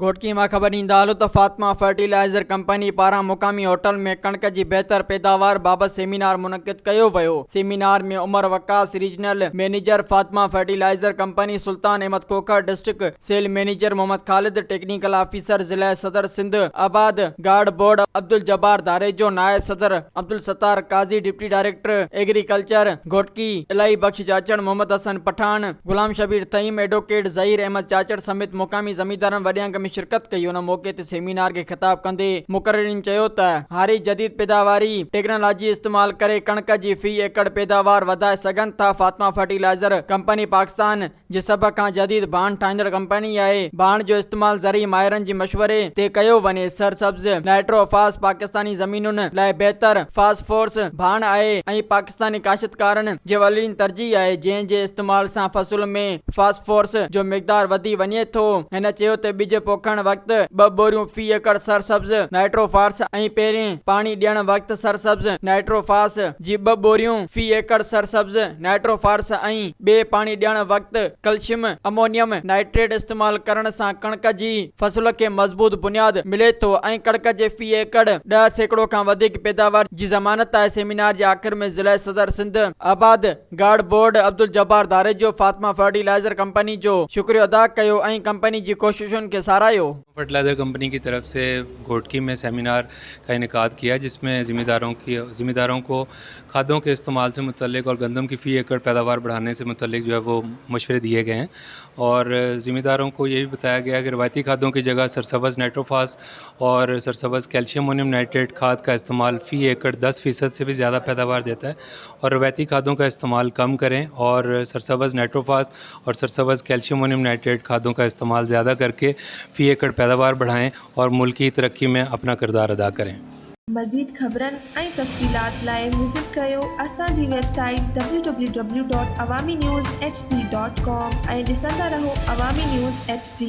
घोटकी मां ख़बर ईंदा हलो त फातिमा फर्टिलाइज़र कंपनी पारां मुक़ामी होटल में कणक जी बहितर पैदावार बाबति सेमिनार मुनक़िद कयो वियो। सेमिनार में Umar Waqas, regional manager Fatima fertiliser company, Sultan Ahmed Khokhar district sale manager Mohammad Khalid, technical officer ज़िला सदर सिंध आबाद गार्ड बोर्ड अब्दुल जब्बार दारेजो, नायब सदर Abdul Sattar Qazi, deputy director agriculture Ghotki Ilahi Bakhsh Chachar, Mohammad Hassan Pathan, Ghulam Shabbir Taeem, advocate Zaheer Ahmed Chachar समेत मुक़ामी ज़मींदारनि वॾे अंग में शिरकत कई। उन मौके ते सेमिनार के ख़िताब कंदे मुक़र्रिरीन चयो त हारी जदीद पैदावारी टेक्नोलॉजी इस्तेमाल करे कणक जी फी एकड़ पैदावार वधाए सघनि था। फातिमा फर्टिलाइज़र कंपनी पाकिस्तान जे सभ खां जदीद बाण ठाहींदड़ कंपनी आहे। बाण जो इस्तेमाल ज़रिए माहिरनि जे मशवरे ते कयो वञे। सरसब्ज़ नाइट्रोफास पाकिस्तानी ज़मीनुनि लाइ बहितर फास्फोरस बाण आहे ऐं पाकिस्तानी काश्तकारनि जे वलीन तरजीह आहे, जंहिं जे इस्तेमाल सां फसल में फास्फोरस जो मिक़दार वधी वञे थो। हिन चयो त बिज पोखण वक़्तु 2 बोरियूं फी एकड़ सरसब्ज़ नाइट्रोफास ऐं पहिरें पाणी ॾियण वक़्तु सरसब्ज़ नाइट्रोफास जी 2 बोरियूं फी एकड़ सरसब्ज़ नाइट्रोफास ऐं ॿिए पाणी ॾियण वक़्तु कैल्शियम अमोनियम नाइट्रेट इस्तेमाल करण सां कणक जी फसल खे मज़बूत बुनियाद मिले थो ऐं कणक जे फी एकड़ 10% खां वधीक पैदावार जी ज़मानत आहे। सेमिनार जे आख़िर में ज़िला सदर Sindh Abadgar board Abdul Jabbar Darejo Fatima fertiliser company जो शुक्रिया अदा कयो ऐं कंपनी जी कोशिशुनि के सराहियो। फर्टिलाइज़र कंपनी की तरफ से घोटकी में सेमिनार का इनेकाद किया, जिसमें ज़िम्मेदारों को खादों के इस्तेमाल से मुतल्लिक और गंदम की फ़ी एकड़ पैदावार बढ़ाने से मुतल्लिक जो है वो मशवरे दिए गए हैं। और ज़िम्मेदारों को ये भी बताया गया कि रवायती खादों की जगह सरसब्ज़ नाइट्रोफास और सरसब्ज़ कैल्शियम अमोनियम नाइट्रेट खाद का इस्तेमाल फ़ी एकड़ 10% से भी ज़्यादा पैदावार देता है, और रवायती खादों का इस्तेमाल कम करें और सरसब्ज़ नाइट्रोफास और सरसब्ज़ कैल्शियम अमोनियम नाइट्रेट खादों का इस्तेमाल ज़्यादा करके फ़ी एकड़ पैदावार बढ़ाएं और मुल्क की तरक्की में अपना किरदार अदा करें। मज़ीद ख़बरनि ऐं तफ़सीलात लाइ विज़िट कयो असांजी वेबसाइट www.awamiNewsHD.com ऐं ॾिसंदा रहो अवामी न्यूज़ HD।